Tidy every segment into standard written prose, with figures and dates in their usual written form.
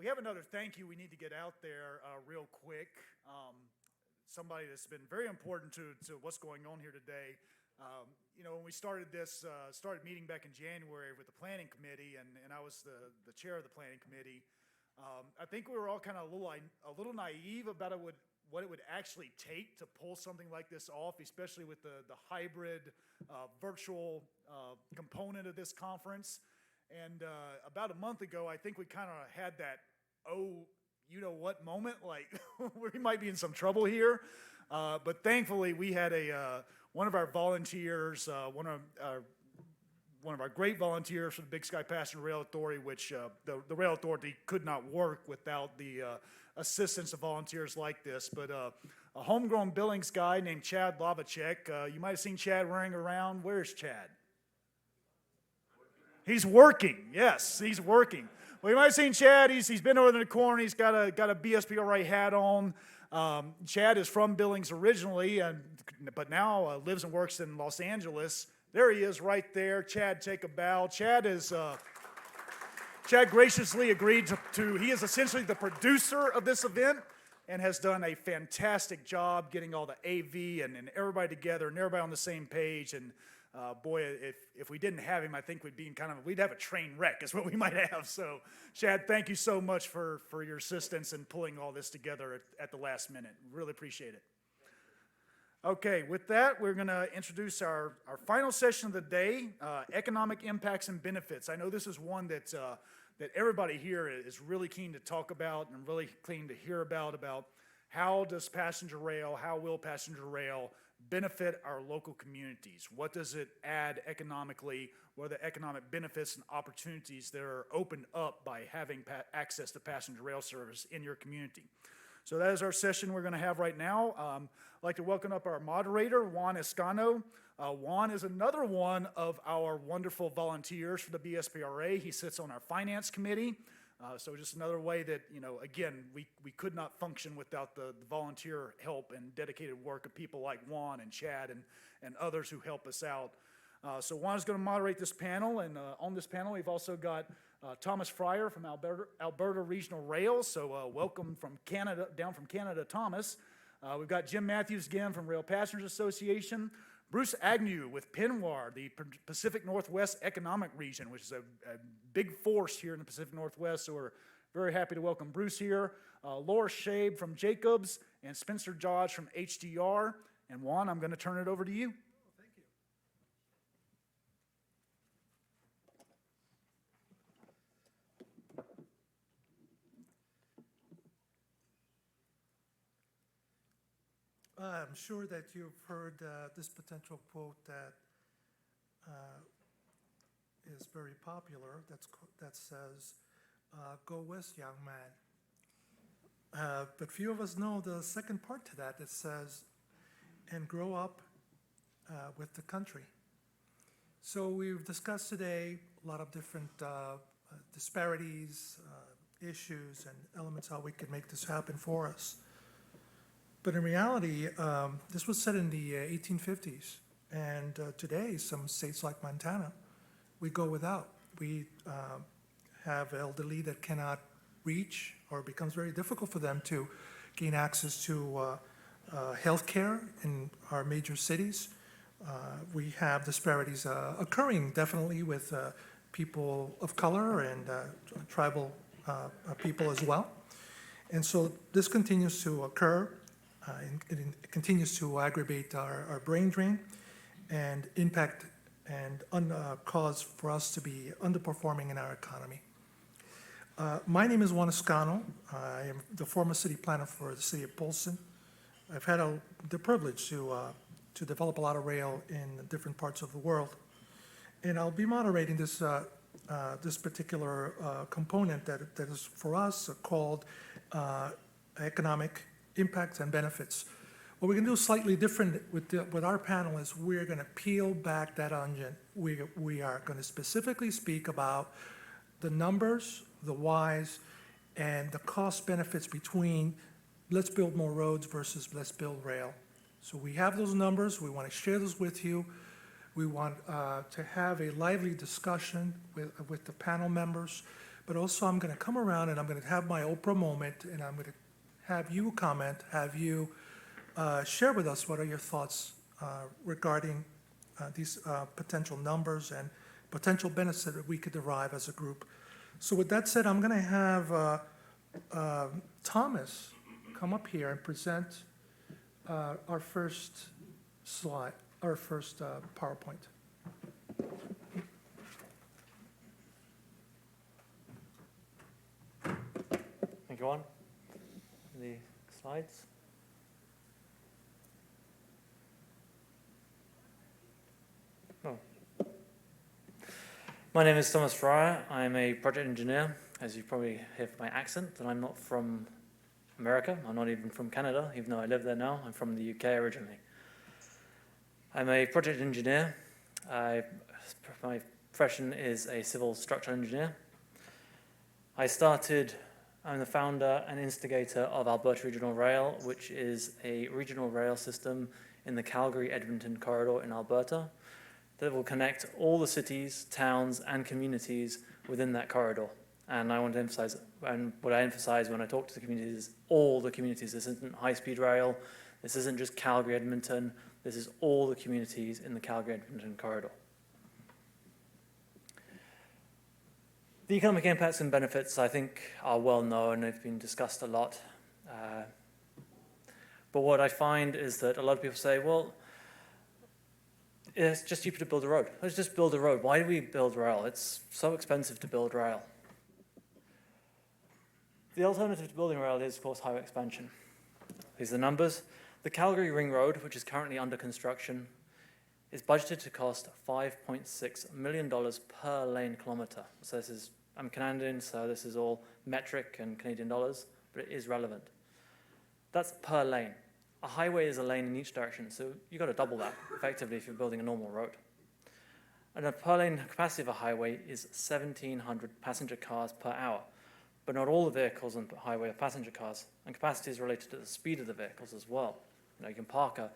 We have another thank you we need to get out there real quick. Somebody that's been very important to what's going on here today. When we started started meeting back in January with the planning committee, and I was the chair of the planning committee. I think we were all kind of a little naive about what it would actually take to pull something like this off, especially with the hybrid virtual component of this conference. And about a month ago, I think we kind of had that, you-know-what moment, like we might be in some trouble here. But thankfully, we had one of our volunteers, one of our great volunteers for the Big Sky Passenger Rail Authority, which the Rail Authority could not work without the assistance of volunteers like this. But a homegrown Billings guy named Chad Lavacek, you might have seen Chad running around. Where's Chad? He's working. Yes, he's working. Well, you might have seen Chad. He's been over in the corner. He's got a BSPRA hat on. Chad is from Billings originally, but now lives and works in Los Angeles. There he is right there. Chad, take a bow. Chad graciously agreed to he is essentially the producer of this event and has done a fantastic job getting all the AV and everybody together and everybody on the same page. And boy, if we didn't have him, I think we'd have a train wreck is what we might have. So, Chad, thank you so much for your assistance in pulling all this together at the last minute. Really appreciate it. Okay, with that, we're going to introduce our final session of the day, economic impacts and benefits. I know this is one that everybody here is really keen to talk about and really keen to hear about how will passenger rail benefit our local communities? What does it add economically? What are the economic benefits and opportunities that are opened up by having access to passenger rail service in your community? So that is our session we're going to have right now. I'd like to welcome up our moderator, Juan Escano. Juan is another one of our wonderful volunteers for the BSPRA. He sits on our finance committee. So just another way that, again, we could not function without the volunteer help and dedicated work of people like Juan and Chad and others who help us out. So Juan is going to moderate this panel, and on this panel we've also got Thomas Freyer from Alberta Regional Rail. So welcome from Canada, down from Canada, Thomas. We've got Jim Mathews again from Rail Passengers Association. Bruce Agnew with PNWER, the Pacific Northwest Economic Region, which is a big force here in the Pacific Northwest, so we're very happy to welcome Bruce here. Laura Shabe from Jacobs, and Spencer Dodge from HDR. And Juan, I'm going to turn it over to you. Thank you. I'm sure that you've heard this potential quote that is very popular. That says, "Go west, young man." But few of us know the second part to that. It says, "And grow up with the country." So we've discussed today a lot of different disparities, issues, and elements how we could make this happen for us. But in reality, this was said in the 1850s, and today, some states like Montana, we go without. We have elderly that cannot reach, or it becomes very difficult for them to gain access to health care in our major cities. We have disparities occurring definitely with people of color and tribal people as well. And so this continues to occur. It continues to aggravate our brain drain and impact and cause for us to be underperforming in our economy. My name is Juan Escano. I am the former city planner for the city of Polson. I've had the privilege to develop a lot of rail in different parts of the world. And I'll be moderating this particular component that is for us called economic impacts and benefits. What we're going to do slightly different with our panel is we're going to peel back that onion. We are going to specifically speak about the numbers, the whys, and the cost benefits between let's build more roads versus let's build rail. So we have those numbers. We want to share those with you. We want to have a lively discussion with the panel members. But also, I'm gonna come around and I'm gonna have my Oprah moment, and I'm gonna have you comment, have you share with us what are your thoughts regarding these potential numbers and potential benefits that we could derive as a group. So with that said, I'm gonna have Thomas come up here and present our first slide, our first PowerPoint. Thank you, Juan. The slides. Oh. My name is Thomas Freyer. I'm a project engineer. As you probably hear from my accent, that I'm not from America. I'm not even from Canada, even though I live there now. I'm from the UK originally. I'm a project engineer. My profession is a civil structural engineer. I'm the founder and instigator of Alberta Regional Rail, which is a regional rail system in the Calgary-Edmonton corridor in Alberta that will connect all the cities, towns, and communities within that corridor. And I want to emphasize, and what I emphasize when I talk to the communities is all the communities. This isn't high-speed rail. This isn't just Calgary-Edmonton. This is all the communities in the Calgary-Edmonton corridor. The economic impacts and benefits, I think, are well known. They've been discussed a lot. But what I find is that a lot of people say, well, it's just cheaper to build a road. Let's just build a road. Why do we build rail? It's so expensive to build rail. The alternative to building rail is, of course, highway expansion. These are the numbers. The Calgary Ring Road, which is currently under construction, is budgeted to cost $5.6 million per lane kilometre. So this is, I'm Canadian, so this is all metric and Canadian dollars, but it is relevant. That's per lane. A highway is a lane in each direction, so you've got to double that effectively if you're building a normal road. And a per lane capacity of a highway is 1,700 passenger cars per hour. But not all the vehicles on the highway are passenger cars, and capacity is related to the speed of the vehicles as well. You know, you can park 1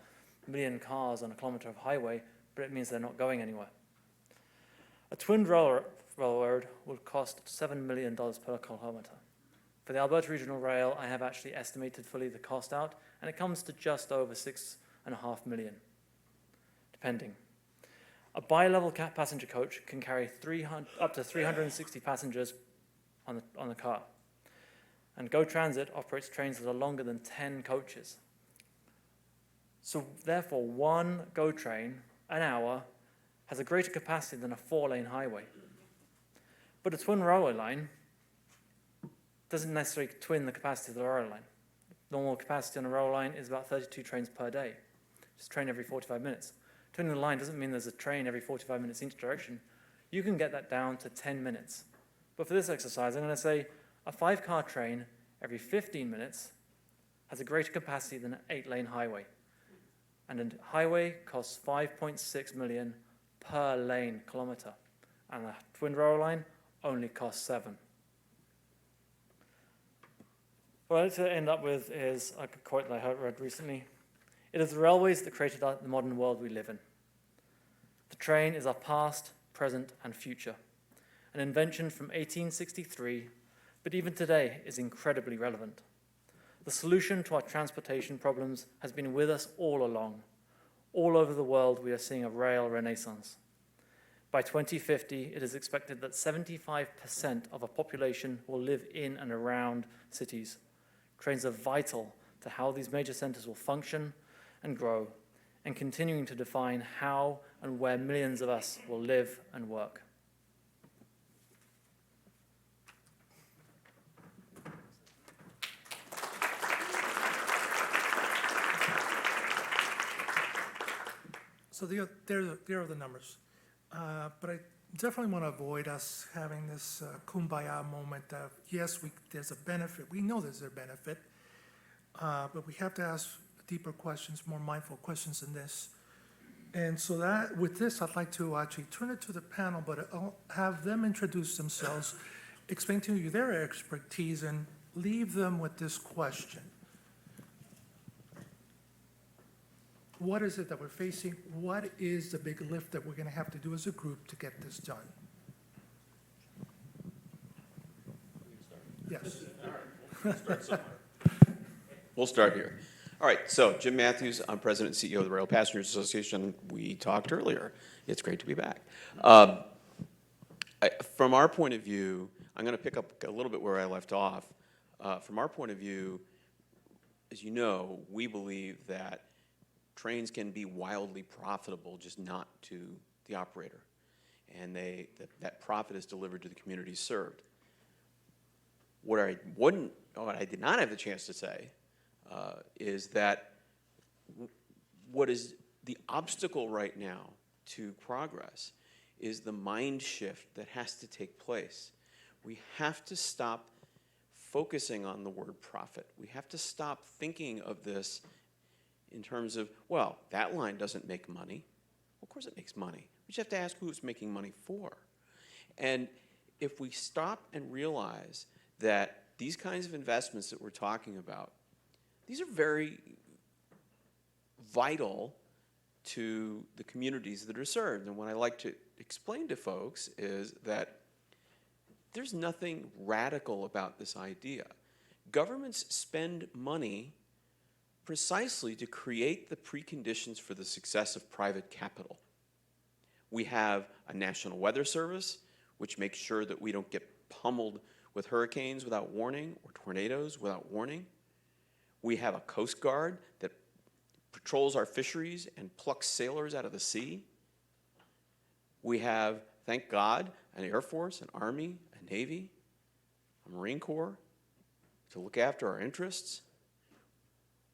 million cars on a kilometre of highway, but it means they're not going anywhere. A twin railroad would cost $7 million per kilometre. For the Alberta Regional Rail, I have actually estimated fully the cost out, and it comes to just over $6.5 million, depending. A bi-level passenger coach can carry up to 360 passengers on the car. And Go Transit operates trains that are longer than 10 coaches. So therefore, one GO train an hour has a greater capacity than a 4-lane highway. But a twin railway line doesn't necessarily twin the capacity of the railway line. Normal capacity on a railway line is about 32 trains per day. Just train every 45 minutes. Twinning the line doesn't mean there's a train every 45 minutes in each direction. You can get that down to 10 minutes. But for this exercise, I'm going to say a 5-car train every 15 minutes has a greater capacity than an 8-lane highway. And a highway costs $5.6 million per lane kilometre. And a twin railway line only costs $7 million. What I'd like to end up with is a quote that I read recently. It is the railways that created the modern world we live in. The train is our past, present, and future. An invention from 1863, but even today is incredibly relevant. The solution to our transportation problems has been with us all along. All over the world, we are seeing a rail renaissance. By 2050, it is expected that 75% of our population will live in and around cities. Trains are vital to how these major centers will function and grow, and continuing to define how and where millions of us will live and work. So there are the numbers. But I definitely want to avoid us having this kumbaya moment of, yes, there's a benefit. We know there's a benefit, but we have to ask deeper questions, more mindful questions than this. And so that with this, I'd like to actually turn it to the panel, but I'll have them introduce themselves, explain to you their expertise, and leave them with this question. What is it that we're facing? What is the big lift that we're going to have to do as a group to get this done? Yes. We'll start here. All right, so Jim Mathews, I'm President and CEO of the Rail Passengers Association. We talked earlier. It's great to be back. From our point of view, I'm going to pick up a little bit where I left off. From our point of view, as you know, we believe that trains can be wildly profitable, just not to the operator. And that profit is delivered to the communities served. What I did not have the chance to say is that what is the obstacle right now to progress is the mind shift that has to take place. We have to stop focusing on the word profit. We have to stop thinking of this in terms of, well, that line doesn't make money. Of course it makes money. We just have to ask who it's making money for. And if we stop and realize that these kinds of investments that we're talking about, these are very vital to the communities that are served. And what I like to explain to folks is that there's nothing radical about this idea. Governments spend money precisely to create the preconditions for the success of private capital. We have a National Weather Service, which makes sure that we don't get pummeled with hurricanes without warning or tornadoes without warning. We have a Coast Guard that patrols our fisheries and plucks sailors out of the sea. We have, thank God, an Air Force, an Army, a Navy, a Marine Corps to look after our interests.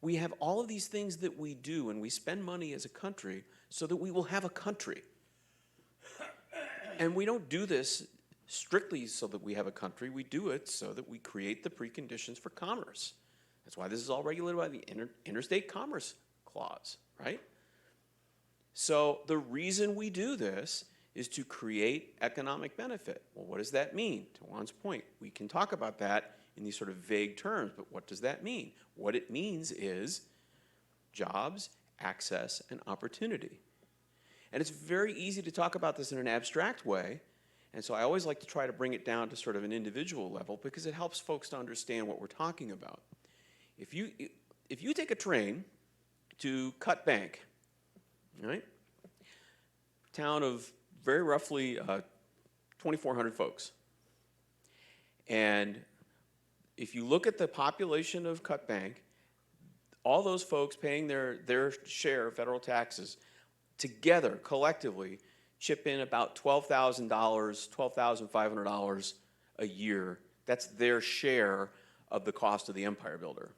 We have all of these things that we do, and we spend money as a country so that we will have a country. And we don't do this strictly so that we have a country. We do it so that we create the preconditions for commerce. That's why this is all regulated by the Interstate Commerce Clause, right? So the reason we do this is to create economic benefit. Well, what does that mean? To Juan's point, we can talk about that in these sort of vague terms, but what does that mean? What it means is jobs, access, and opportunity. And it's very easy to talk about this in an abstract way, and so I always like to try to bring it down to sort of an individual level because it helps folks to understand what we're talking about. If you take a train to Cut Bank, right? Town of very roughly 2,400 folks. And if you look at the population of Cut Bank, all those folks paying their share of federal taxes together, collectively, chip in about $12,000, $12,500 a year. That's their share of the cost of the Empire Builder.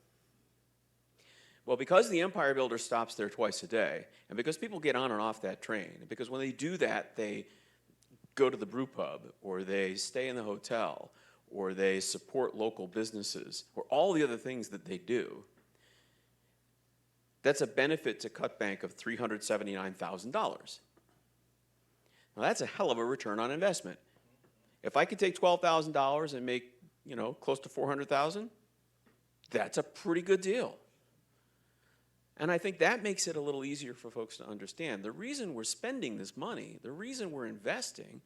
Well, because the Empire Builder stops there twice a day, and because people get on and off that train, and because when they do that, they go to the brew pub, or they stay in the hotel, or they support local businesses, or all the other things that they do, that's a benefit to Cut Bank of $379,000. Now, that's a hell of a return on investment. If I could take $12,000 and make, close to $400,000, that's a pretty good deal. And I think that makes it a little easier for folks to understand. The reason we're spending this money, the reason we're investing,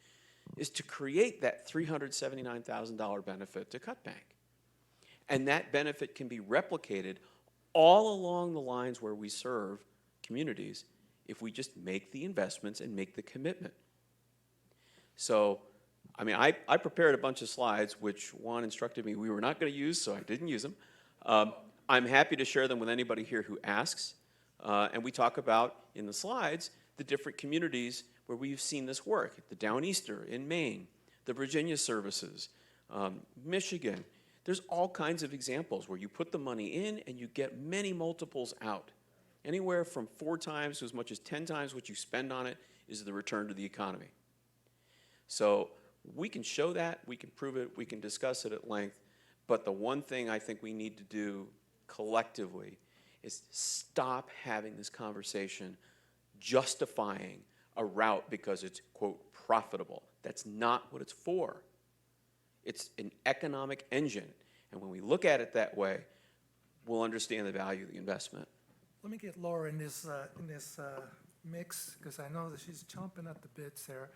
is to create that $379,000 benefit to Cut Bank. And that benefit can be replicated all along the lines where we serve communities if we just make the investments and make the commitment. So, I prepared a bunch of slides, which Juan instructed me we were not going to use, so I didn't use them. I'm happy to share them with anybody here who asks. And we talk about, in the slides, the different communities where we've seen this work. The Downeaster in Maine, the Virginia services, Michigan. There's all kinds of examples where you put the money in and you get many multiples out. Anywhere from 4 times to as much as 10 times what you spend on it is the return to the economy. So we can show that, we can prove it, we can discuss it at length, but the one thing I think we need to do collectively is stop having this conversation justifying a route because it's, quote, profitable. That's not what it's for. It's an economic engine. And when we look at it that way, we'll understand the value of the investment. Let me get Laura in this mix, because I know that she's chomping at the bits there.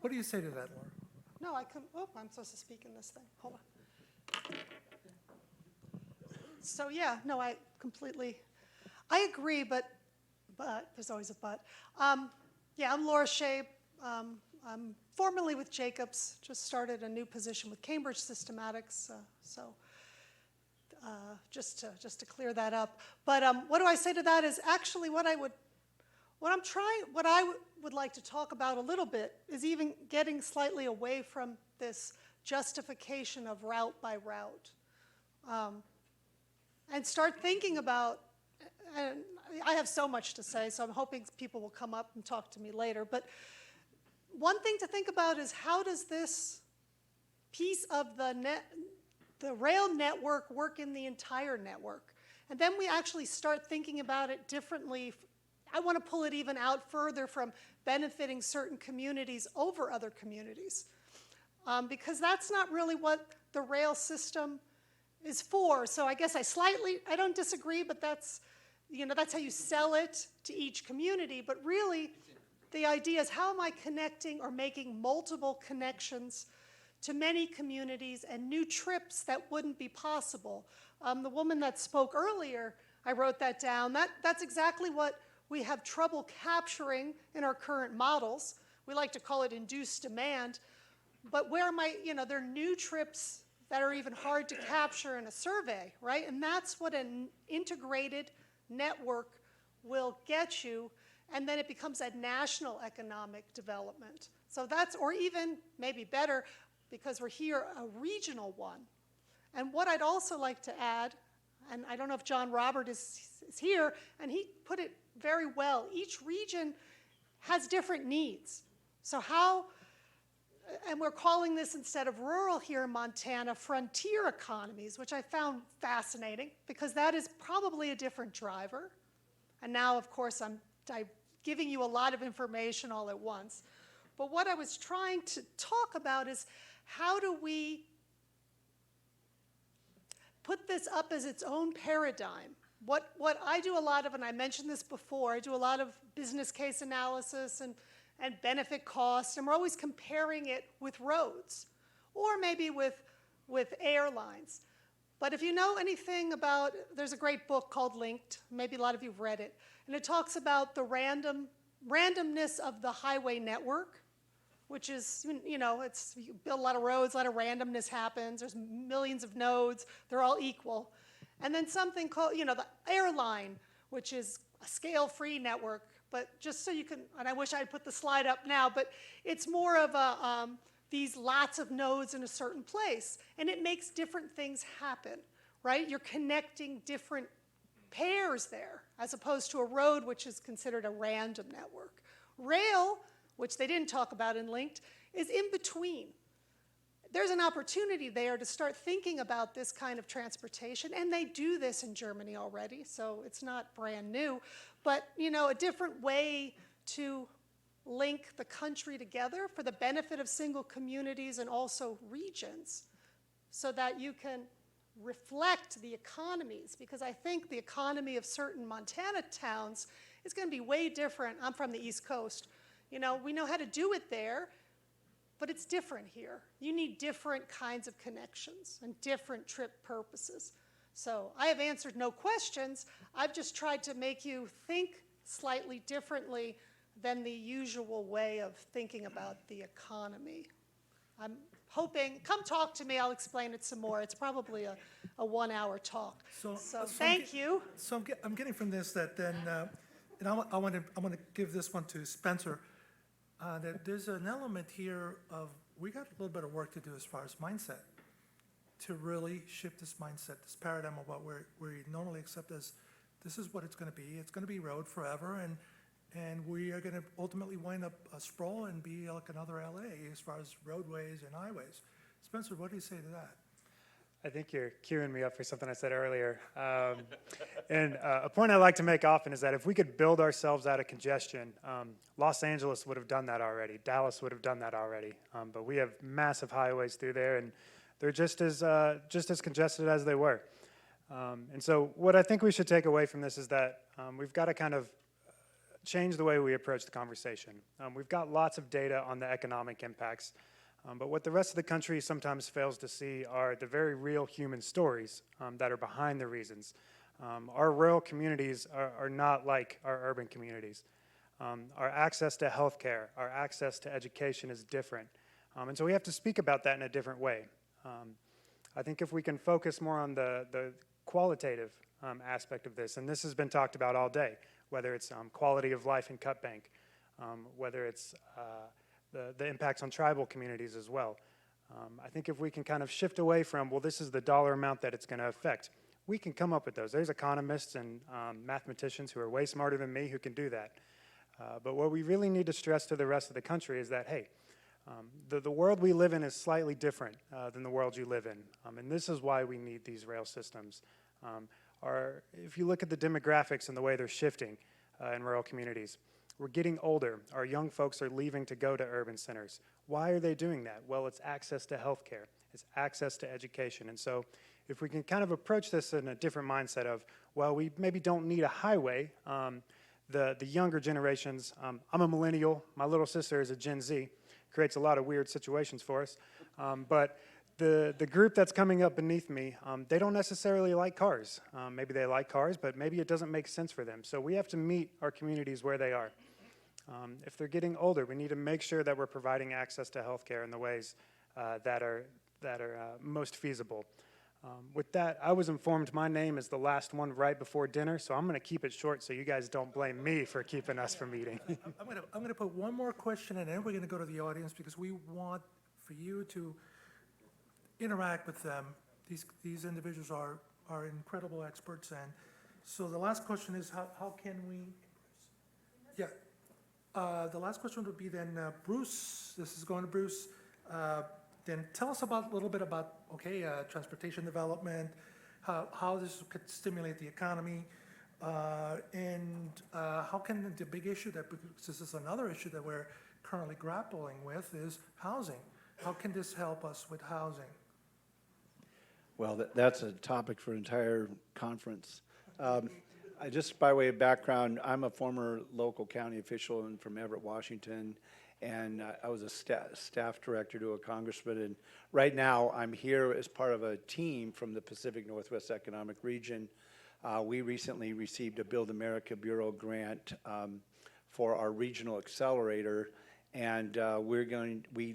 What do you say to that, Laura? No, I couldn't, oh, I'm supposed to speak in this thing. Hold on. So, yeah, no, I agree, but there's always a but. Yeah, I'm Laura Shabe. I'm formerly with Jacobs, just started a new position with Cambridge Systematics, just to clear that up. But what do I say to that is actually what I would like to talk about a little bit is even getting slightly away from this justification of route by route, and start thinking about, and I have so much to say, so I'm hoping people will come up and talk to me later, but one thing to think about is how does this piece of the rail network work in the entire network? And then we actually start thinking about it differently. I want to pull it even out further from benefiting certain communities over other communities, because that's not really what the rail system is for. So I guess I don't disagree, but that's how you sell it to each community. But really, the idea is how am I connecting or making multiple connections to many communities and new trips that wouldn't be possible. The woman that spoke earlier, I wrote that down. That's exactly what we have trouble capturing in our current models. We like to call it induced demand. But there are new trips that are even hard to capture in a survey, right? And that's what an integrated network will get you, and then it becomes a national economic development. So or even maybe better, because we're here, a regional one. And what I'd also like to add, and I don't know if John Robert is here, and he put it very well, each region has different needs. So and we're calling this, instead of rural here in Montana, frontier economies, which I found fascinating, because that is probably a different driver. And now, of course, I'm giving you a lot of information all at once. But what I was trying to talk about is how do we put this up as its own paradigm? What I do a lot of, and I mentioned this before, I do a lot of business case analysis and benefit cost, and we're always comparing it with roads, or maybe with airlines. But if you know anything about, there's a great book called Linked, maybe a lot of you have read it, and it talks about the randomness of the highway network, which is, you build a lot of roads, a lot of randomness happens, there's millions of nodes, they're all equal. And then something called, the airline, which is a scale-free network, but just so you can, and I wish I'd put the slide up now, but it's more of these lots of nodes in a certain place, and it makes different things happen, right? You're connecting different pairs there, as opposed to a road, which is considered a random network. Rail, which they didn't talk about in Linked, is in between. There's an opportunity there to start thinking about this kind of transportation, and they do this in Germany already, so it's not brand new, but a different way to link the country together for the benefit of single communities and also regions, so that you can reflect the economies, because I think the economy of certain Montana towns is going to be way different. I'm from the East Coast. We know how to do it there, but it's different here. You need different kinds of connections and different trip purposes. So I have answered no questions. I've just tried to make you think slightly differently than the usual way of thinking about the economy. I'm hoping, come talk to me, I'll explain it some more. It's probably a 1-hour talk. So thank you. So I'm getting from this that then, and I want to give this one to Spencer, that there's an element here of, we got a little bit of work to do as far as mindset, to really shift this mindset, this paradigm of what we normally accept as, this is what it's going to be. It's going to be road forever, and we are going to ultimately wind up a sprawl and be like another LA as far as roadways and highways. Spencer, what do you say to that? I think you're queuing me up for something I said earlier. And a point I like to make often is that if we could build ourselves out of congestion, Los Angeles would have done that already. Dallas would have done that already. But we have massive highways through there, and they're just as congested as they were. And so what I think we should take away from this is that we've got to kind of change the way we approach the conversation. We've got lots of data on the economic impacts. But what the rest of the country sometimes fails to see are the very real human stories that are behind the reasons. Our rural communities are not like our urban communities. Our access to healthcare, our access to education is different. And so we have to speak about that in a different way. I think if we can focus more on the qualitative aspect of this, and this has been talked about all day, whether it's quality of life in Cut Bank, whether it's the impacts on tribal communities as well. I think if we can kind of shift away from, well, this is the dollar amount that it's going to affect, we can come up with those. There's economists and mathematicians who are way smarter than me who can do that. But what we really need to stress to the rest of the country is that, hey, the world we live in is slightly different than the world you live in. And this is why we need these rail systems. If you look at the demographics and the way they're shifting in rural communities, we're getting older. Our young folks are leaving to go to urban centers. Why are they doing that? Well, it's access to healthcare. It's access to education. And so if we can kind of approach this in a different mindset of, well, we maybe don't need a highway. The younger generations, I'm a millennial. My little sister is a Gen Z. Creates a lot of weird situations for us. But the group that's coming up beneath me, they don't necessarily like cars. Maybe they like cars, but maybe it doesn't make sense for them. So we have to meet our communities where they are. If they're getting older, we need to make sure that we're providing access to healthcare in the ways that are most feasible. With that, I was informed my name is the last one right before dinner, so I'm going to keep it short so you guys don't blame me for keeping us from eating. I'm gonna put one more question and then we're gonna go to the audience because we want for you to interact with them. These individuals are incredible experts, and so the last question is how can we, yeah. The last question would be then, Bruce, this is going to Bruce. Then tell us a little bit about, transportation development, how this could stimulate the economy, and how can the big issue because this is another issue that we're currently grappling with is housing. How can this help us with housing? Well, that's a topic for an entire conference. Just by way of background, I'm a former local county official and from Everett, Washington, and I was a staff director to a congressman. And right now, I'm here as part of a team from the Pacific Northwest Economic Region. We recently received a Build America Bureau grant for our regional accelerator, and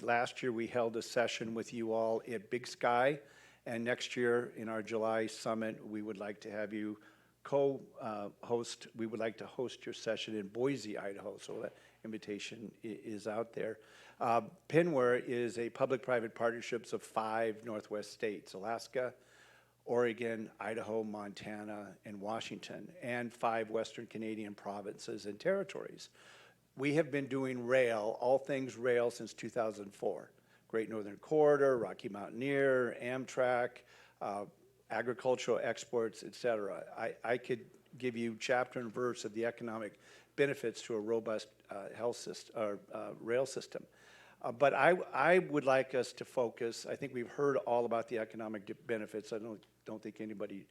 last year we held a session with you all at Big Sky, and next year in our July summit, we would like to have you co-host. We would like to host your session in Boise, Idaho, so that invitation is out there. PNWER is a public-private partnerships of 5 Northwest states, Alaska, Oregon, Idaho, Montana, and Washington, and 5 Western Canadian provinces and territories. We have been doing rail, all things rail, since 2004. Great Northern Corridor, Rocky Mountaineer, Amtrak, agricultural exports, et cetera. I could give you chapter and verse of the economic benefits to a robust health system or rail system. But I would like us to focus. I think we've heard all about the economic benefits. I don't think anybody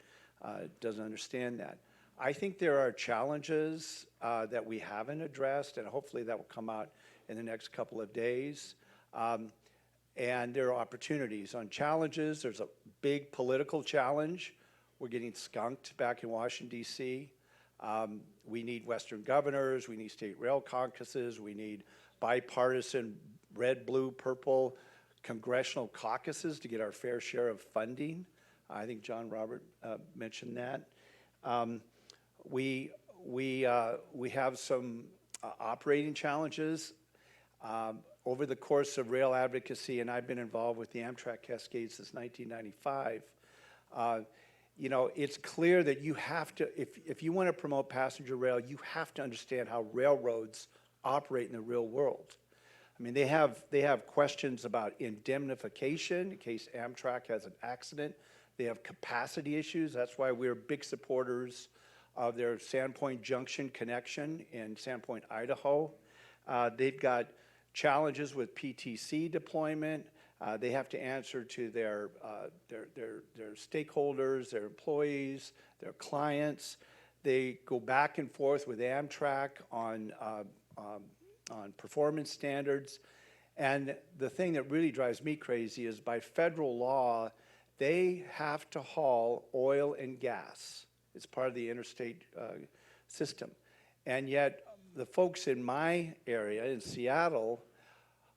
doesn't understand that. I think there are challenges that we haven't addressed, and hopefully that will come out in the next couple of days. And there are opportunities. On challenges, there's a big political challenge. We're getting skunked back in Washington, D.C. We need Western governors, we need state rail caucuses, we need bipartisan red, blue, purple congressional caucuses to get our fair share of funding. I think John Robert mentioned that. We have some operating challenges. Over the course of rail advocacy, and I've been involved with the Amtrak Cascade since 1995, it's clear that you have to, if you want to promote passenger rail, you have to understand how railroads operate in the real world. I mean, they have questions about indemnification in case Amtrak has an accident. They have capacity issues. That's why we're big supporters of their Sandpoint Junction connection in Sandpoint, Idaho. They've got challenges with PTC deployment. They have to answer to their stakeholders, their employees, their clients. They go back and forth with Amtrak on performance standards. And the thing that really drives me crazy is by federal law, they have to haul oil and gas. It's part of the interstate system. And yet, the folks in my area, in Seattle,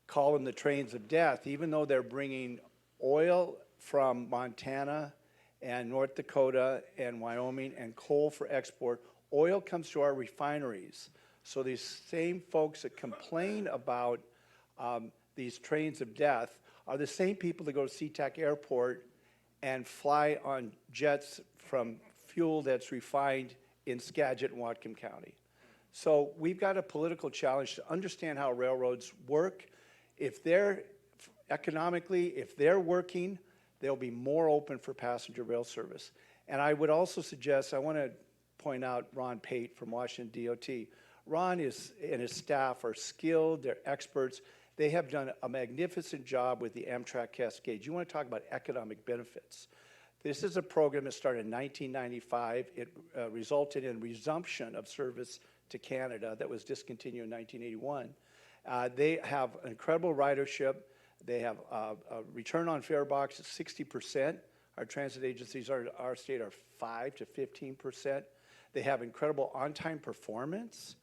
call them the trains of death, even though they're bringing oil from Montana and North Dakota and Wyoming and coal for export. Oil comes to our refineries. So these same folks that complain about these trains of death are the same people that go to SeaTac Airport and fly on jets from fuel that's refined in Skagit and Whatcom County. So we've got a political challenge to understand how railroads work. If they're economically, if they're working, they'll be more open for passenger rail service. And I would also suggest, I want to point out Ron Pate from Washington DOT. Ron and his staff are skilled, they're experts. They have done a magnificent job with the Amtrak Cascade. You want to talk about economic benefits. This is a program that started in 1995. It resulted in resumption of service to Canada that was discontinued in 1981. They have incredible ridership. They have a return on fare box of 60%. Our transit agencies, our state, are 5 to 15%. They have incredible on-time performance.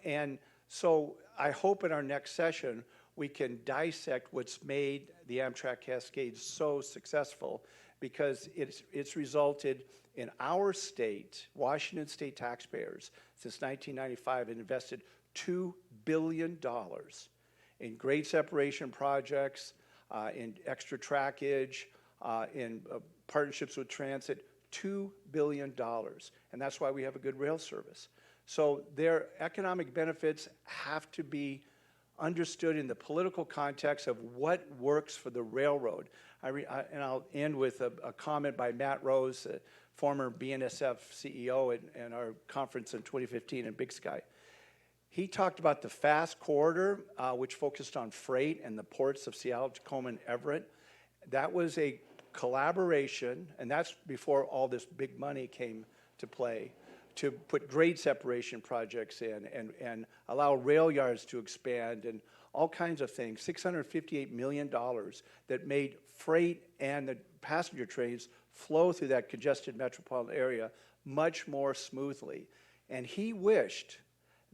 And so I hope in our next session we can dissect what's made the Amtrak Cascade so successful, because it's resulted in our state, Washington state taxpayers, since 1995, invested $2 billion in grade separation projects, in extra trackage, in partnerships with transit, $2 billion. And that's why we have a good rail service. So their economic benefits have to be understood in the political context of what works for the railroad. And I'll end with a comment by Matt Rose, former BNSF CEO at our conference in 2015 in Big Sky. He talked about the FAST corridor, which focused on freight and the ports of Seattle, Tacoma, and Everett. That was a collaboration, and that's before all this big money came to play, to put grade separation projects in and allow rail yards to expand and all kinds of things. $658 million that made freight and the passenger trains flow through that congested metropolitan area much more smoothly. And he wished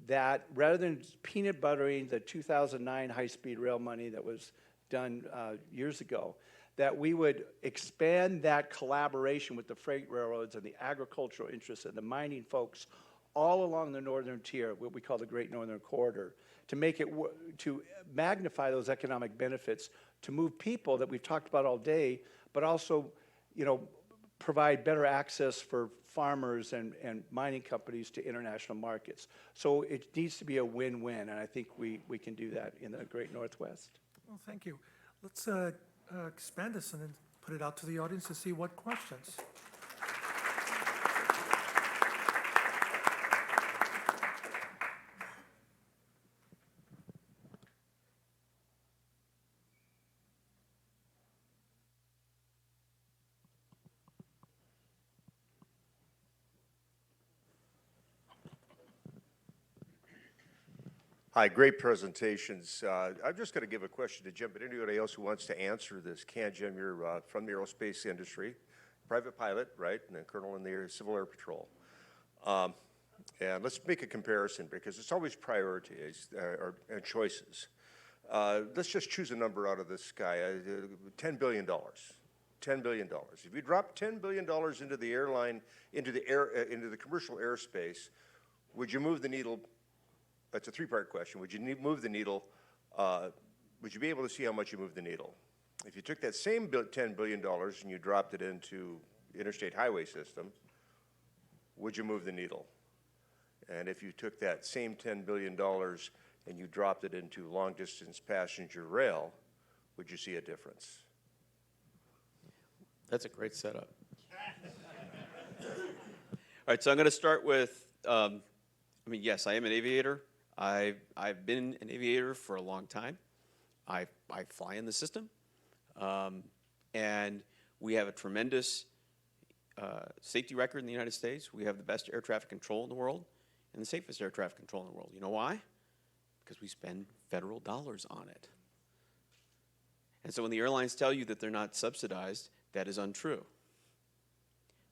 that rather than peanut buttering the 2009 high-speed rail money that was done years ago, that we would expand that collaboration with the freight railroads and the agricultural interests and the mining folks all along the northern tier, what we call the Great Northern Corridor, to make it, to magnify those economic benefits, to move people that we've talked about all day, but also, you know, provide better access for farmers and mining companies to international markets. So it needs to be a win-win, and I think we can do that in the Great Northwest. Well, thank you. Let's expand this and then put it out to the audience to see what questions. Hi, great presentations. I'm just going to give a question to Jim, but anybody else who wants to answer this can. Jim, you're from the aerospace industry, private pilot, right, and then colonel in the Civil Air Patrol. And let's make a comparison because it's always priorities and choices. Let's just choose a number out of the sky, $10 billion. $10 billion. If you drop $10 billion into the airline, into the commercial airspace, would you move the needle? That's a three-part question. Would you move the needle? Would you be able to see how much you moved the needle? If you took that same $10 billion and you dropped it into the interstate highway system, would you move the needle? And if you took that same $10 billion and you dropped it into long-distance passenger rail, would you see a difference? That's a great setup. All right, so I'm going to start with, yes, I am an aviator. I've been an aviator for a long time. I fly in the system, and we have a tremendous safety record in the United States. We have the best air traffic control in the world and the safest air traffic control in the world. You know why? Because we spend federal dollars on it. And so when the airlines tell you that they're not subsidized, that is untrue.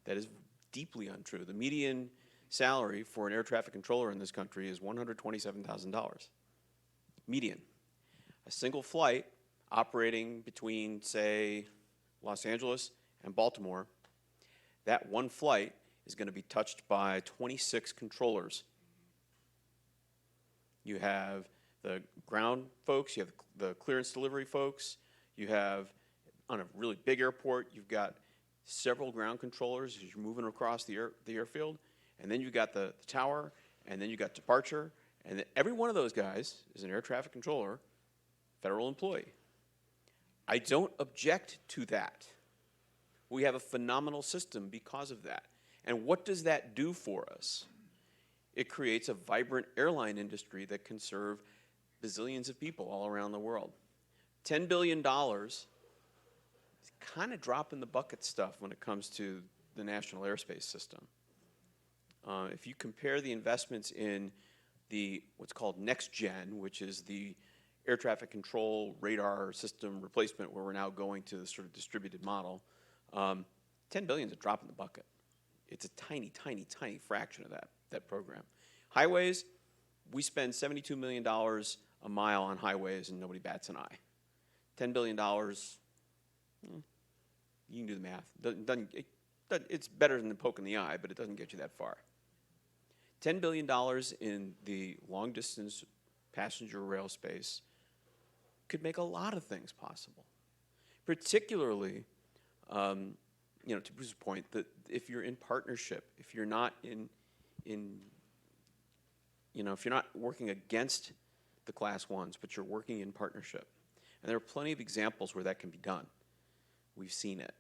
That is deeply untrue. The median salary for an air traffic controller in this country is $127,000. Median. A single flight operating between, say, Los Angeles and Baltimore, that one flight is going to be touched by 26 controllers. You have the ground folks, you have the clearance delivery folks, you have, on a really big airport, you've got several ground controllers as you're moving across the airfield, and then you've got the tower, and then you've got departure, and then every one of those guys is an air traffic controller, federal employee. I don't object to that. We have a phenomenal system because of that. And what does that do for us? It creates a vibrant airline industry that can serve bazillions of people all around the world. $10 billion is kind of drop in the bucket stuff when it comes to the national airspace system. If you compare the investments in the what's called next gen, which is the air traffic control radar system replacement, where we're now going to the sort of distributed model, 10 billion is a drop in the bucket. It's a tiny, tiny, tiny fraction of that program. Highways, we spend $72 million a mile on highways and nobody bats an eye. $10 billion, you can do the math. It's better than the poke in the eye, but it doesn't get you that far. $10 billion in the long distance passenger rail space could make a lot of things possible. Particularly, to Bruce's point, that if you're in partnership, if you're not if you're not working against the class ones, but you're working in partnership. And there are plenty of examples where that can be done. We've seen it.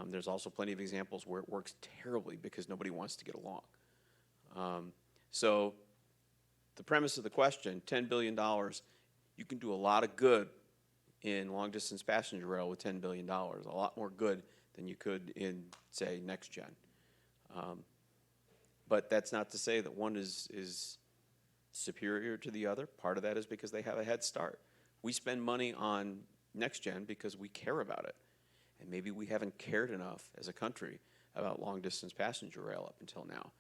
There's also plenty of examples where it works terribly because nobody wants to get along. So the premise of the question, $10 billion, you can do a lot of good in long-distance passenger rail with $10 billion, a lot more good than you could in, say, next gen. But that's not to say that one is superior to the other. Part of that is because they have a head start. We spend money on next gen because we care about it. And maybe we haven't cared enough as a country about long-distance passenger rail up until now.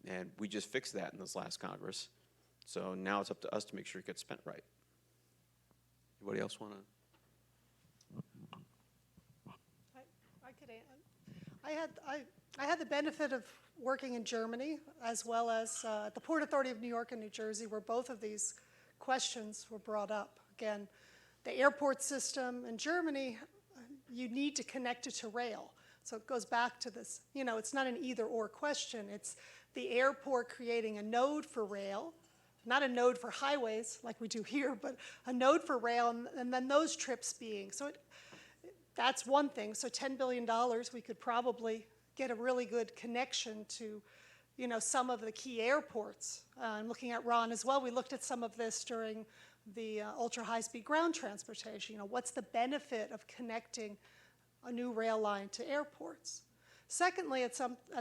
And we just fixed that in this last Congress. So now it's up to us to make sure it gets spent right. Anybody else want to? I had the benefit of working in Germany as well as at the Port Authority of New York and New Jersey, where both of these questions were brought up. Again, the airport system in Germany, you need to connect it to rail. So it goes back to this, it's not an either-or question. It's the airport creating a node for rail, not a node for highways like we do here, but a node for rail, and then those trips being. So that's one thing. So $10 billion, we could probably get a really good connection to, some of the key airports. I'm looking at Ron as well. We looked at some of this during the ultra-high-speed ground transportation. What's the benefit of connecting a new rail line to airports? Secondly, at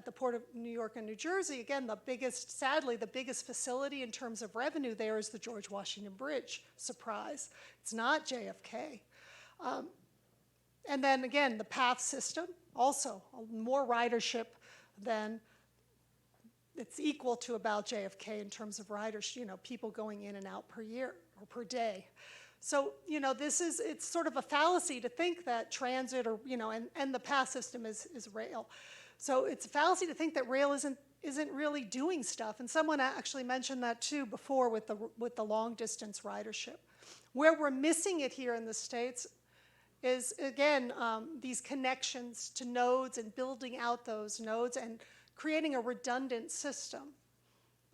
the Port of New York and New Jersey, again, sadly, the biggest facility in terms of revenue there is the George Washington Bridge. Surprise. It's not JFK. And then again, the PATH system, also more ridership than it's equal to about JFK in terms of riders, people going in and out per year or per day. So, it's sort of a fallacy to think that transit or, and the PATH system is rail. So it's a fallacy to think that rail isn't really doing stuff. And someone actually mentioned that too before with the long distance ridership. Where we're missing it here in the States is, again, these connections to nodes and building out those nodes and creating a redundant system.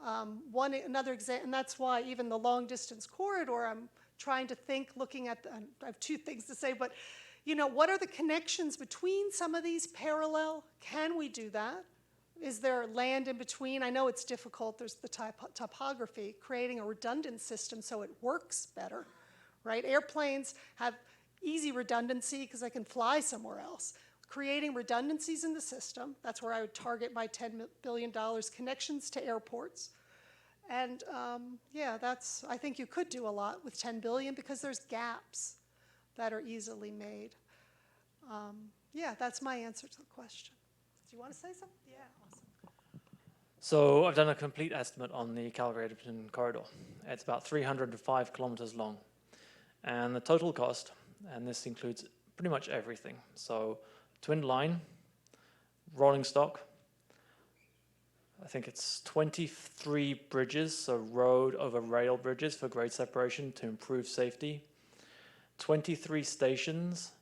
Another example, and that's why even the long distance corridor, I'm trying to think, looking at, I have two things to say, but what are the connections between some of these parallel? Can we do that? Is there land in between? I know it's difficult, there's the topography, creating a redundant system so it works better, right? Airplanes have easy redundancy because I can fly somewhere else. Creating redundancies in the system, that's where I would target my $10 billion connections to airports. And I think you could do a lot with $10 billion because there's gaps. that are easily made. Yeah, that's my answer to the question. Do you want to say something? Yeah, awesome. So I've done a complete estimate on the Calgary-Edmonton corridor. It's about 305 kilometers long. And the total cost, and this includes pretty much everything. So twin line, rolling stock, I think it's 23 bridges, so road over rail bridges for grade separation to improve safety. 23 stations.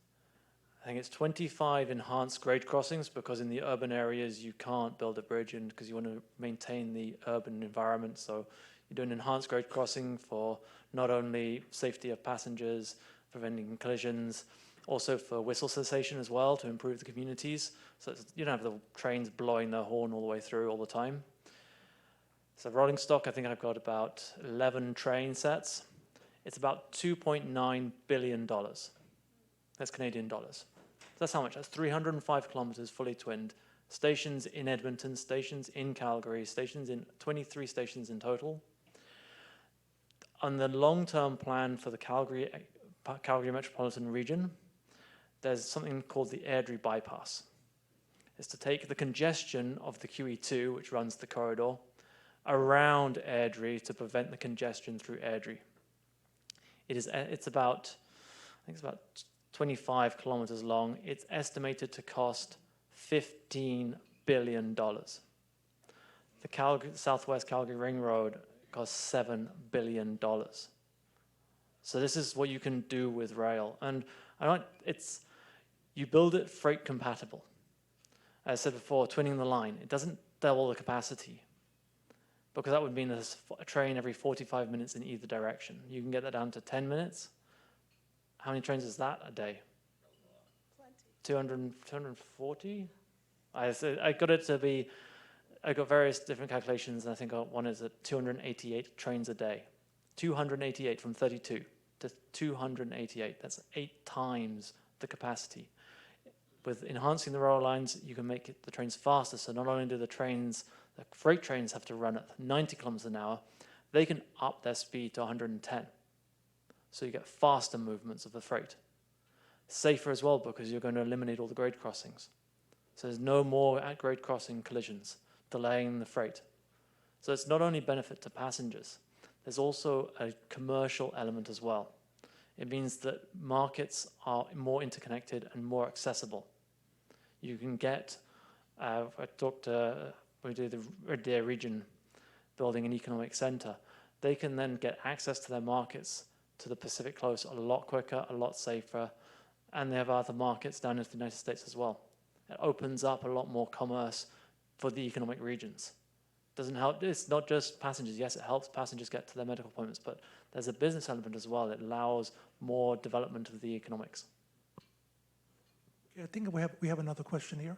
I think it's 25 enhanced grade crossings, because in the urban areas you can't build a bridge in because you want to maintain the urban environment. So you do an enhanced grade crossing for not only safety of passengers, preventing collisions, also for whistle cessation as well to improve the communities. So you don't have the trains blowing their horn all the way through all the time. So rolling stock, I think I've got about 11 train sets. It's about $2.9 billion. That's Canadian dollars. So that's how much. That's 305 kilometers fully twinned. Stations in Edmonton, stations in Calgary, 23 stations in total. On the long-term plan for the Calgary metropolitan region, there's something called the Airdrie bypass. It's to take the congestion of the QE2, which runs the corridor, around Airdrie to prevent the congestion through Airdrie. It's about 25 kilometers long. It's estimated to cost $15 billion. The Southwest Calgary Ring Road costs $7 billion. So this is what you can do with rail. And you build it freight compatible. As I said before, twinning the line, it doesn't double the capacity, because that would mean there's a train every 45 minutes in either direction. You can get that down to 10 minutes. How many trains is that a day? 240? I got various different calculations, and I think one is at 288 trains a day. 288 from 32 to 288. That's 8 times the capacity. With enhancing the rail lines, you can make the trains faster. So not only do the freight trains have to run at 90 kilometers an hour, they can up their speed to 110. So you get faster movements of the freight. Safer as well, because you're going to eliminate all the grade crossings. So there's no more at-grade crossing collisions, delaying the freight. So it's not only benefit to passengers, there's also a commercial element as well. It means that markets are more interconnected and more accessible. You can get, we do the Red Deer region building an economic center. They can then get access to their markets, to the Pacific Coast, a lot quicker, a lot safer, and they have other markets down into the United States as well. It opens up a lot more commerce for the economic regions. Doesn't help, it's not just passengers. Yes, it helps passengers get to their medical appointments, but there's a business element as well that allows more development of the economics. Okay, I think we have another question here.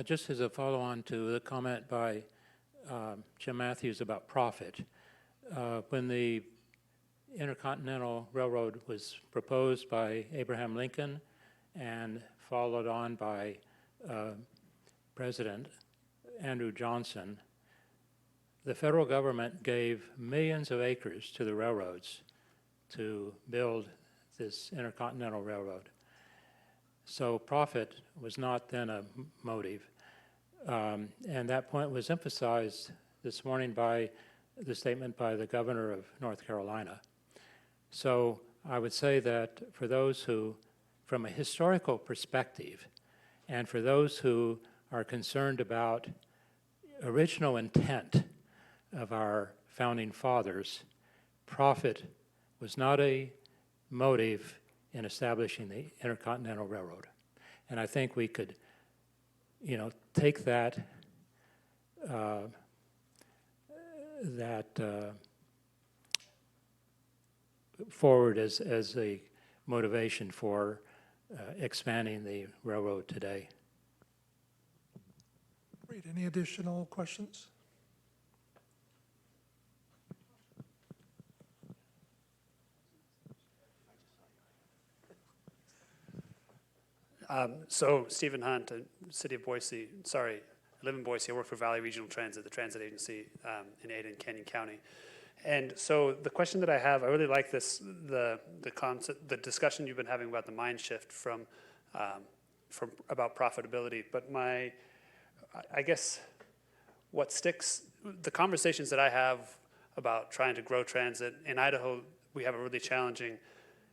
Just as a follow-on to the comment by Jim Mathews about profit, when the Intercontinental Railroad was proposed by Abraham Lincoln and followed on by President Andrew Johnson, the federal government gave millions of acres to the railroads to build this Intercontinental Railroad. So profit was not then a motive. And that point was emphasized this morning by the statement by the governor of North Carolina. So I would say that for those who, from a historical perspective, and for those who are concerned about original intent of our founding fathers, profit was not a motive in establishing the Intercontinental Railroad. And I think we could, take that forward as a motivation for expanding the railroad today. Great. Any additional questions? So Stephen Hunt, City of Boise, I live in Boise, I work for Valley Regional Transit, the transit agency in Ada and Canyon County. And so the question that I have, I really like this, the concept, the discussion you've been having about the mind shift from about profitability. But I guess what sticks, the conversations that I have about trying to grow transit in Idaho, we have a really challenging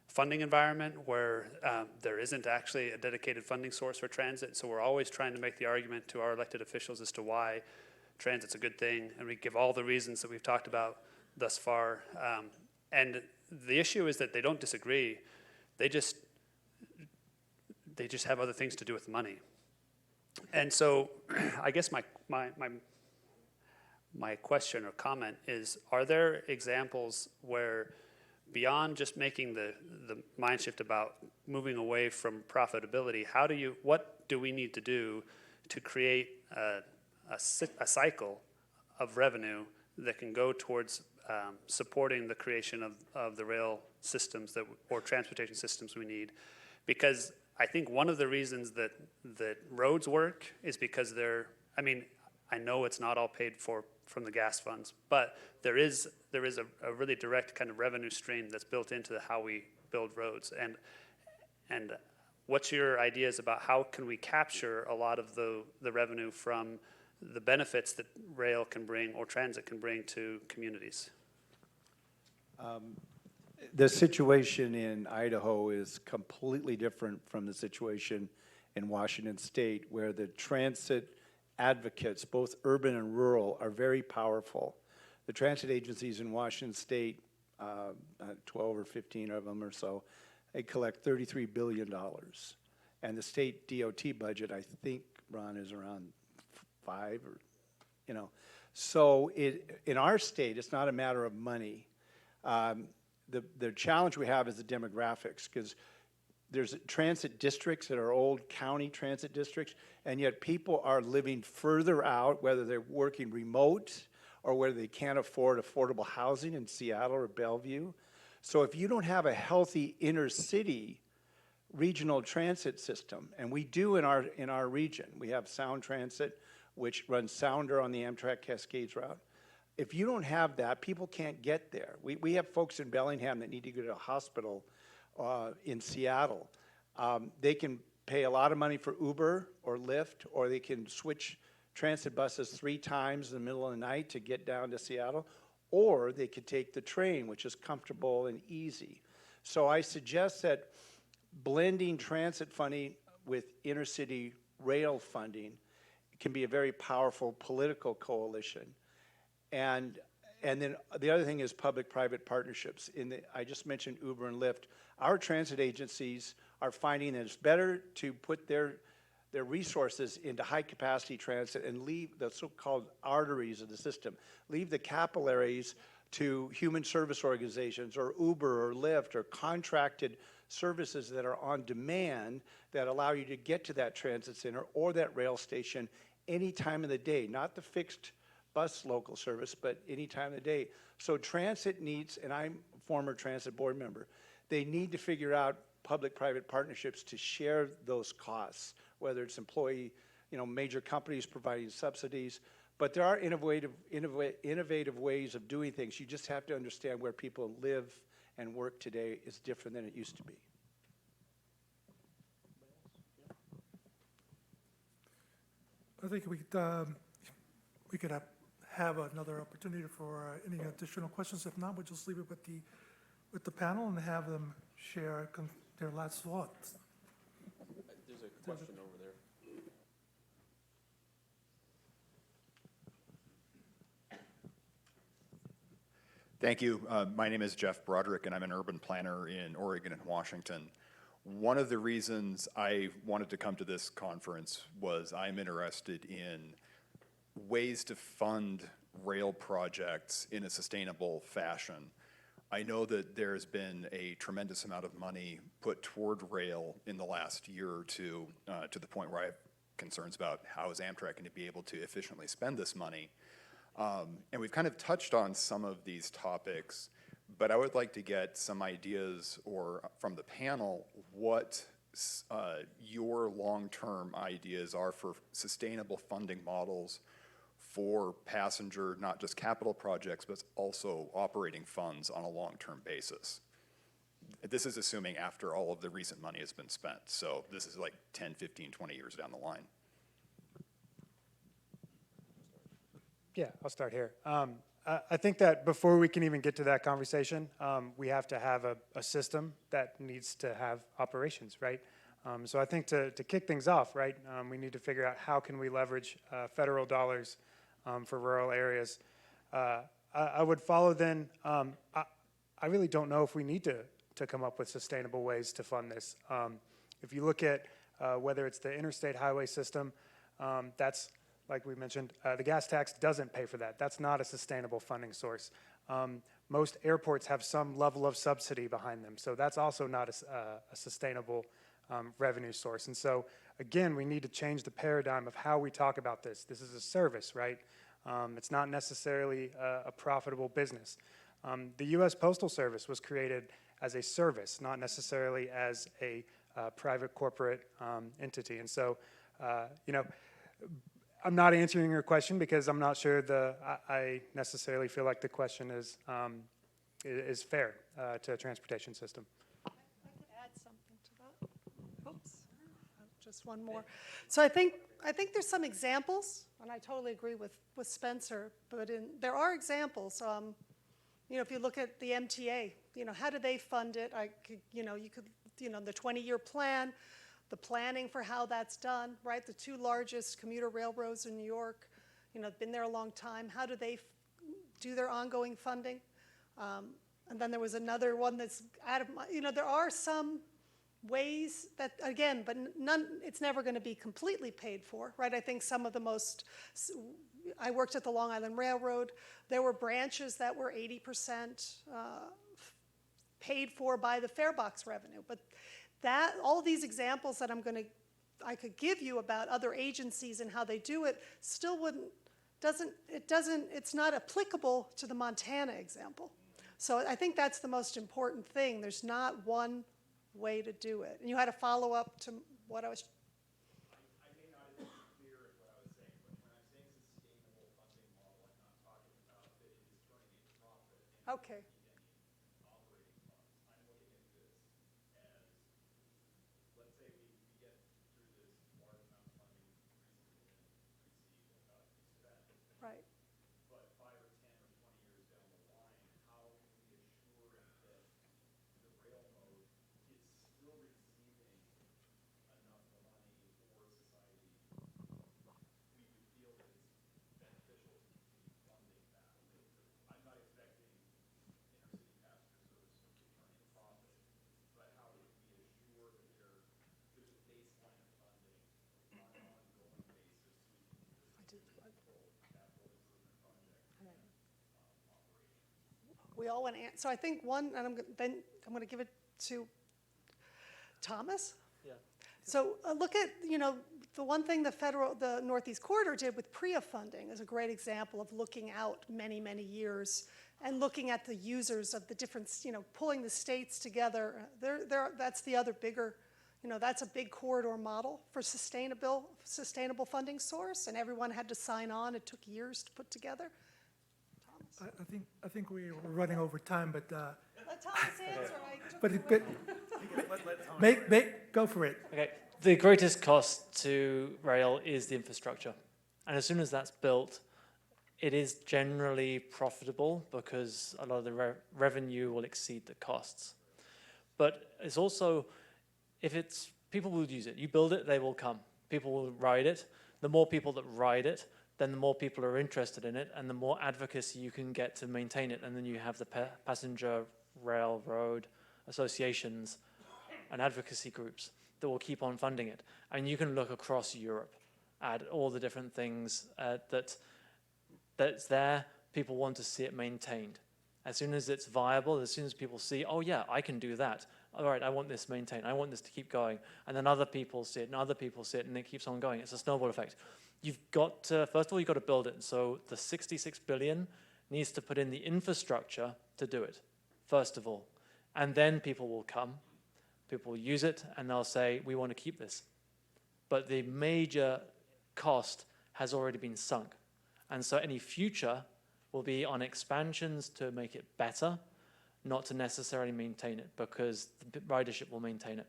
funding environment where there isn't actually a dedicated funding source for transit. So we're always trying to make the argument to our elected officials as to why transit's a good thing, and we give all the reasons that we've talked about thus far. And the issue is that they don't disagree. They just have other things to do with money. And so I guess my question or comment is, are there examples where beyond just making the mind shift about moving away from profitability, what do we need to do to create a cycle of revenue that can go towards supporting the creation of the rail systems or transportation systems we need? Because I think one of the reasons that roads work is because I know it's not all paid for from the gas funds, but there is a really direct kind of revenue stream that's built into how we build roads. And what's your ideas about how can we capture a lot of the revenue from the benefits that rail can bring or transit can bring to communities? The situation in Idaho is completely different from the situation in Washington State, where the transit advocates, both urban and rural, are very powerful. The transit agencies in Washington State, 12 or 15 of them or so, they collect $33 billion. And the state DOT budget, I think, Ron, is around 5 or, you know. So in our state, it's not a matter of money. The challenge we have is the demographics, because there's transit districts that are old county transit districts, and yet people are living further out, whether they're working remote or whether they can't afford affordable housing in Seattle or Bellevue. So if you don't have a healthy inner city regional transit system, and we do in our region, we have Sound Transit, which runs Sounder on the Amtrak Cascades route. If you don't have that, people can't get there. We have folks in Bellingham that need to go to a hospital in Seattle. They can pay a lot of money for Uber or Lyft, or they can switch transit buses 3 times in the middle of the night to get down to Seattle, or they could take the train, which is comfortable and easy. So I suggest that blending transit funding with inner city rail funding can be a very powerful political coalition. And then the other thing is public-private partnerships. I just mentioned Uber and Lyft. Our transit agencies are finding that it's better to put their resources into high-capacity transit and leave the so-called arteries of the system, leave the capillaries to human service organizations or Uber or Lyft or contracted services that are on demand that allow you to get to that transit center or that rail station any time of the day, not the fixed bus local service, but any time of the day. So transit needs, and I'm a former transit board member, they need to figure out public-private partnerships to share those costs, whether it's major companies providing subsidies, but there are innovative ways of doing things. You just have to understand where people live and work today is different than it used to be. I think we could have another opportunity for any additional questions. If not, we'll just leave it with the panel and have them share their last thoughts. There's a question over there. Thank you. My name is Jeff Broderick, and I'm an urban planner in Oregon and Washington. One of the reasons I wanted to come to this conference was I'm interested in ways to fund rail projects in a sustainable fashion. I know that there's been a tremendous amount of money put toward rail in the last year or two, to the point where I have concerns about how is Amtrak going to be able to efficiently spend this money. And we've kind of touched on some of these topics, but I would like to get some ideas or from the panel what your long-term ideas are for sustainable funding models for passenger, not just capital projects, but also operating funds on a long-term basis. This is assuming after all of the recent money has been spent. So this is like 10, 15, 20 years down the line. Yeah, I'll start here. I think that before we can even get to that conversation, we have to have a system that needs to have operations, right? So I think to kick things off, right, we need to figure out how can we leverage federal dollars for rural areas. I would follow then, I really don't know if we need to come up with sustainable ways to fund this. If you look at whether it's the interstate highway system, that's, like we mentioned, the gas tax doesn't pay for that. That's not a sustainable funding source. Most airports have some level of subsidy behind them, so that's also not a sustainable revenue source. And so, again, we need to change the paradigm of how we talk about this. This is a service, right? It's not necessarily a profitable business. The U.S. Postal Service was created as a service, not necessarily as a private corporate entity. And so, you know, I'm not answering your question because I'm not sure I necessarily feel like the question is fair to a transportation system. I could add something to that. Oops, just one more. So I think there's some examples, and I totally agree with Spencer, but there are examples. You know, if you look at the MTA, you know, how do they fund it? You could, the 20-year plan, the planning for how that's done, right? The two largest commuter railroads in New York, you know, have been there a long time. How do they do their ongoing funding? And then there was another one that's out of my, there are some ways that, again, but it's never going to be completely paid for, right? I think some of the most, I worked at the Long Island Railroad. There were branches that were 80% paid for by the fare box revenue, but all these examples that I could give you about other agencies and how they do it still it's not applicable to the Montana example. So I think that's the most important thing. There's not one way to do it. And you had a follow-up to what I was. I may not have been clear in what I was saying, but when I'm saying sustainable funding model, I'm not talking about that it is turning a profit. Okay. Operating funds. I'm looking at this as, let's say we get through this large amount of funding recently and receive about spent. Right. But 5 or 10 or 20 years down the line, how can we assure that the rail mode is still receiving enough money for society? We would feel that it's beneficial to keep funding that. I'm not expecting intercity passenger service to turn a profit, but how do we assure that there's a baseline of funding on an ongoing basis so we can control capital improvement project operations? We all want to answer. So I think one, and then I'm going to give it to Thomas. Yeah. So look at, the one thing the Northeast Corridor did with PREA funding is a great example of looking out many, many years and looking at the users of the different, pulling the states together. That's the other bigger, that's a big corridor model for sustainable funding source, and everyone had to sign on. It took years to put together. Thomas. I think we're running over time, but Let Thomas answer. Go for it. Okay, the greatest cost to rail is the infrastructure. And as soon as that's built, it is generally profitable because a lot of the revenue will exceed the costs. But it's also, people will use it. You build it, they will come. People will ride it. The more people that ride it, then the more people are interested in it, and the more advocacy you can get to maintain it. And then you have the passenger railroad associations and advocacy groups that will keep on funding it. And you can look across Europe at all the different things that's there. People want to see it maintained. As soon as it's viable, as soon as people see, oh yeah, I can do that. All right, I want this maintained. I want this to keep going. And then other people see it, and other people see it, and it keeps on going. It's a snowball effect. You've got to, first of all, you've got to build it. So the $66 billion needs to put in the infrastructure to do it, first of all. And then people will come, people will use it, and they'll say, we want to keep this. But the major cost has already been sunk. And so any future will be on expansions to make it better, not to necessarily maintain it, because the ridership will maintain it.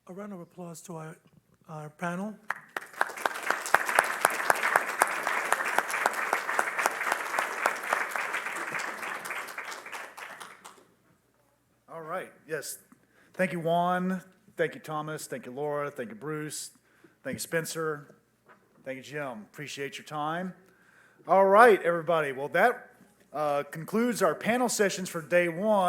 A round of applause to our panel. All right, yes. Thank you, Juan. Thank you, Thomas. Thank you, Laura. Thank you, Bruce. Thank you, Spencer. Thank you, Jim. Appreciate your time. All right, everybody. Well, that concludes our panel sessions for day one.